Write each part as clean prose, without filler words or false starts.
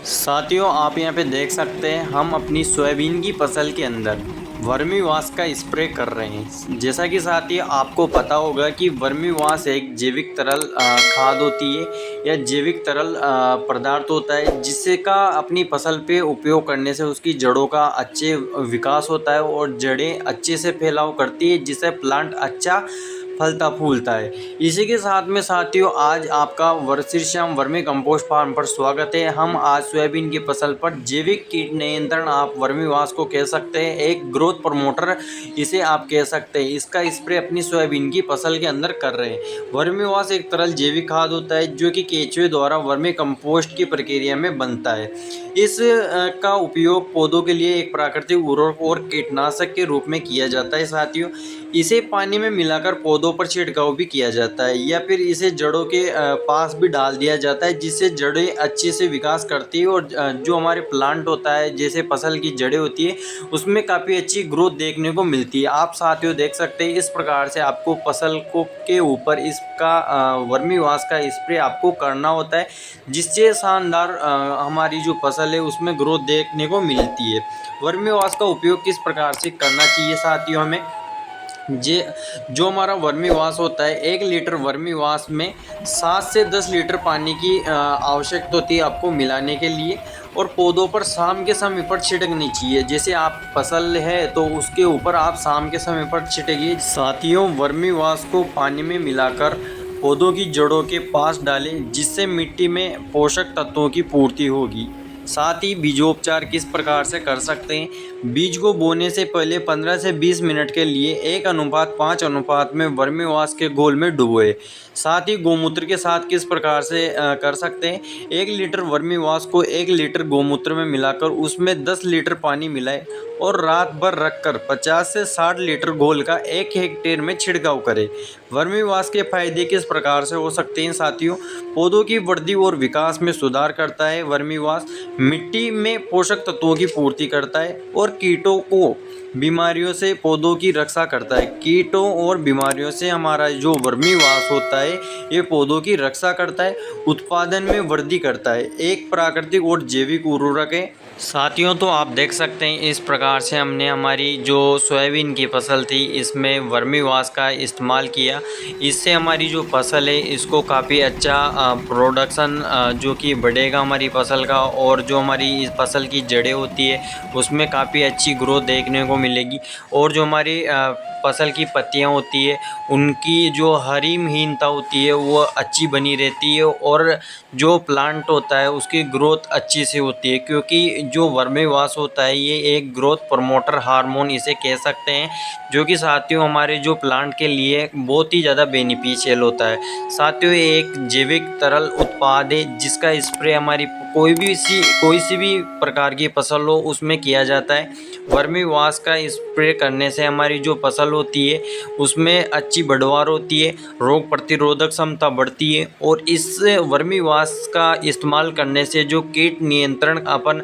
साथियों, आप यहाँ पे देख सकते हैं हम अपनी सोयाबीन की फसल के अंदर वर्मी वाश का स्प्रे कर रहे हैं। जैसा कि साथियों आपको पता होगा कि वर्मी वाश एक जैविक तरल खाद होती है या जैविक तरल पदार्थ होता है, जिससे का अपनी फसल पे उपयोग करने से उसकी जड़ों का अच्छे विकास होता है और जड़ें अच्छे से फैलाव करती है, जिससे प्लांट अच्छा फलता फूलता है। इसी के साथ में साथियों आज आपका श्याम वर्मी कंपोस्ट फार्म पर स्वागत है। हम आज सोयाबीन की फसल पर जैविक कीट नियंत्रण, आप वर्मीवाश को कह सकते हैं, एक ग्रोथ प्रमोटर इसे आप कह सकते हैं, इसका स्प्रे अपनी सोयाबीन की फसल के अंदर कर रहे हैं। वर्मीवाश एक तरल जैविक खाद होता है जो कि केंचुए द्वारा वर्मी कंपोस्ट की प्रक्रिया में बनता है। इस का उपयोग पौधों के लिए एक प्राकृतिक उर्वरक और कीटनाशक के रूप में किया जाता है। साथियों, इसे पानी में मिलाकर पौधों पर छिड़काव भी किया जाता है या फिर इसे जड़ों के पास भी डाल दिया जाता है, जिससे जड़ें अच्छे से विकास करती है और जो हमारे प्लांट होता है, जैसे फसल की जड़ें होती है, उसमें काफ़ी अच्छी ग्रोथ देखने को मिलती है। आप साथियों देख सकते हैं इस प्रकार से आपको फसल को के ऊपर इसका वर्मी वाश का स्प्रे आपको करना होता है, जिससे शानदार हमारी जो फसल है उसमें ग्रोथ देखने को मिलती है। वर्मी वाश का उपयोग किस प्रकार से करना चाहिए साथियों हमें, जे जो हमारा वर्मी वाश होता है, 1 लीटर वर्मी वाश में 7 से 10 लीटर पानी की आवश्यकता होती है आपको मिलाने के लिए, और पौधों पर शाम के समय पर छिड़कनी चाहिए। जैसे आप फसल है तो उसके ऊपर आप शाम के समय पर छिड़किए। साथियों, वर्मी वाश को पानी में मिलाकर पौधों की जड़ों के पास डालें, जिससे मिट्टी में पोषक तत्वों की पूर्ति होगी। साथ ही बीजोपचार किस प्रकार से कर सकते हैं, बीज को बोने से पहले 15 से 20 मिनट के लिए 1:5 अनुपात में वर्मी वाश के घोल में डुबोए। साथ ही गौमूत्र के साथ किस प्रकार से कर सकते हैं, 1 लीटर वर्मी वाश को 1 लीटर गौमूत्र में मिलाकर उसमें 10 लीटर पानी मिलाए और रात भर रखकर 50 से 60 लीटर घोल का 1 हेक्टेयर में छिड़काव करें। वर्मी वाश के फायदे किस प्रकार से हो सकते हैं साथियों, पौधों की वृद्धि और विकास में सुधार करता है वर्मी वाश, मिट्टी में पोषक तत्वों की पूर्ति करता है और कीटों को बीमारियों से पौधों की रक्षा करता है। कीटों और बीमारियों से हमारा जो वर्मी वाश होता है ये पौधों की रक्षा करता है, उत्पादन में वृद्धि करता है, एक प्राकृतिक और जैविक उर्वरक है। साथियों, तो आप देख सकते हैं इस प्रकार से हमने हमारी जो सोयाबीन की फसल थी इसमें वर्मी वाश का इस्तेमाल किया। इससे हमारी जो फसल है इसको काफ़ी अच्छा प्रोडक्शन जो कि बढ़ेगा हमारी फसल का, और जो हमारी इस फसल की जड़ें होती है उसमें काफ़ी अच्छी ग्रोथ देखने को मिलेगी, और जो हमारी फसल की पत्तियां होती है उनकी जो हरीमहीनता होती है वो अच्छी बनी रहती है, और जो प्लांट होता है उसकी ग्रोथ अच्छी से होती है, क्योंकि जो वर्मी वाश होता है ये एक ग्रोथ प्रमोटर हार्मोन इसे कह सकते हैं, जो कि साथियों हमारे जो प्लांट के लिए बहुत ही ज़्यादा बेनिफिशियल होता है। साथियों, ये एक जैविक तरल उत्पाद है जिसका स्प्रे हमारी कोई सी भी प्रकार की फसल हो उसमें किया जाता है। वर्मी वाश का स्प्रे करने से हमारी जो फसल होती है उसमें अच्छी बढ़वार होती है, रोग प्रतिरोधक क्षमता बढ़ती है, और इस वर्मी वाश का इस्तेमाल करने से जो कीट नियंत्रण अपन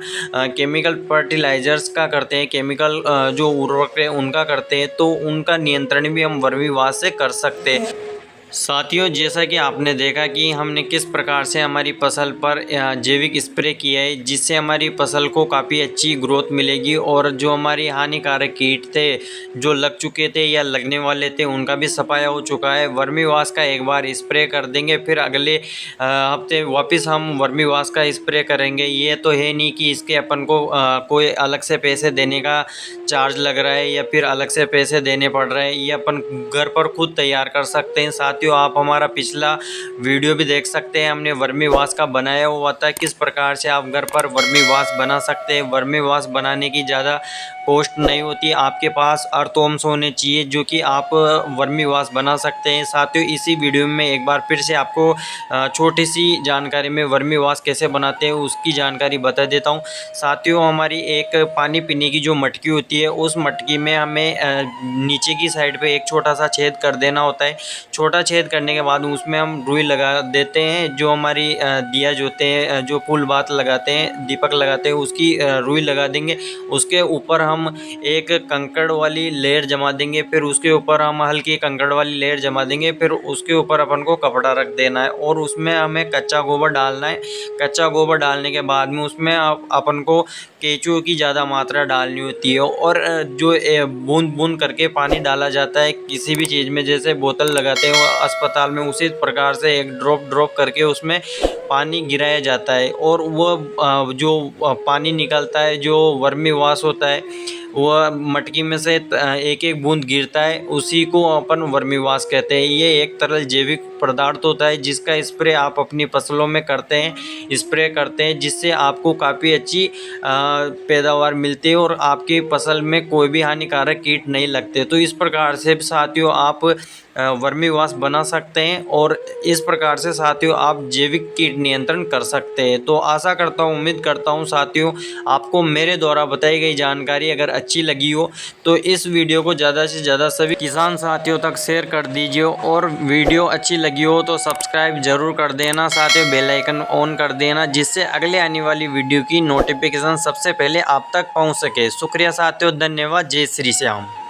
केमिकल फर्टिलाइजर्स का करते हैं, केमिकल जो उर्वरक है उनका करते हैं, तो उनका नियंत्रण भी हम वर्मी वाश से कर सकते हैं। साथियों, जैसा कि आपने देखा कि हमने किस प्रकार से हमारी फसल पर जैविक स्प्रे किया है, जिससे हमारी फसल को काफ़ी अच्छी ग्रोथ मिलेगी, और जो हमारी हानिकारक कीट थे जो लग चुके थे या लगने वाले थे उनका भी सफाया हो चुका है। वर्मी वाश का एक बार स्प्रे कर देंगे, फिर अगले हफ्ते वापस हम वर्मी वाश का स्प्रे करेंगे। ये तो है नहीं कि इसके अपन को कोई अलग से पैसे देने का चार्ज लग रहा है या फिर अलग से पैसे देने पड़ रहे हैं, ये अपन घर पर खुद तैयार कर सकते हैं। साथियों, आप हमारा पिछला वीडियो भी देख सकते हैं, हमने वर्मी वाश का बनाया हुआ था, किस प्रकार से आप घर पर वर्मी वाश बना सकते हैं। वर्मी वाश बनाने की ज़्यादा कॉस्ट नहीं होती, आपके पास अर्थवंश होने चाहिए जो कि आप वर्मी वाश बना सकते हैं। साथियों, इसी वीडियो में एक बार फिर से आपको छोटी सी जानकारी में वर्मी वाश कैसे बनाते हैं उसकी जानकारी बता देता हूँ। साथियों, हमारी एक पानी पीने की जो मटकी होती है उस मटकी में हमें नीचे की साइड पे एक छोटा सा छेद कर देना होता है। छोटा छेद करने के बाद उसमें हम रुई लगा देते हैं। जो हमारी दिया जो होते हैं, जो फूल बात लगाते हैं, दीपक लगाते हैं, उसकी रुई लगा देंगे। उसके ऊपर हम एक कंकड़ वाली लेयर जमा देंगे, फिर उसके ऊपर हम हल्की कंकड़ वाली लेयर जमा देंगे, फिर उसके ऊपर अपन को कपड़ा रख देना है और उसमें हमें कच्चा गोबर डालना है। कच्चा गोबर डालने के बाद में उसमें अपन को केंचुओं की ज़्यादा मात्रा डालनी होती है और जो बूंद बूंद करके पानी डाला जाता है किसी भी चीज़ में, जैसे बोतल लगाते हैं अस्पताल में, उसी प्रकार से एक ड्रॉप ड्रॉप करके उसमें पानी गिराया जाता है और वो जो पानी निकलता है, जो वर्मी वाश होता है, वह मटकी में से एक एक बूंद गिरता है, उसी को अपन वर्मी वाश कहते हैं। ये एक तरल जैविक पदार्थ होता है जिसका स्प्रे आप अपनी फसलों में करते हैं, स्प्रे करते हैं, जिससे आपको काफ़ी अच्छी पैदावार मिलती है और आपकी फसल में कोई भी हानिकारक कीट नहीं लगते। तो इस प्रकार से साथियों आप वर्मी वाश बना सकते हैं और इस प्रकार से साथियों आप जैविक कीट नियंत्रण कर सकते हैं। तो आशा करता हूँ, उम्मीद करता हूँ साथियों आपको मेरे द्वारा बताई गई जानकारी अगर अच्छी लगी हो तो इस वीडियो को ज़्यादा से ज़्यादा सभी किसान साथियों तक शेयर कर दीजिए और वीडियो अच्छी लगी हो तो सब्सक्राइब ज़रूर कर देना, साथियों बेल आइकन ऑन कर देना, जिससे अगले आने वाली वीडियो की नोटिफिकेशन सबसे पहले आप तक पहुँच सके। शुक्रिया साथियों, धन्यवाद, जय श्री श्याम।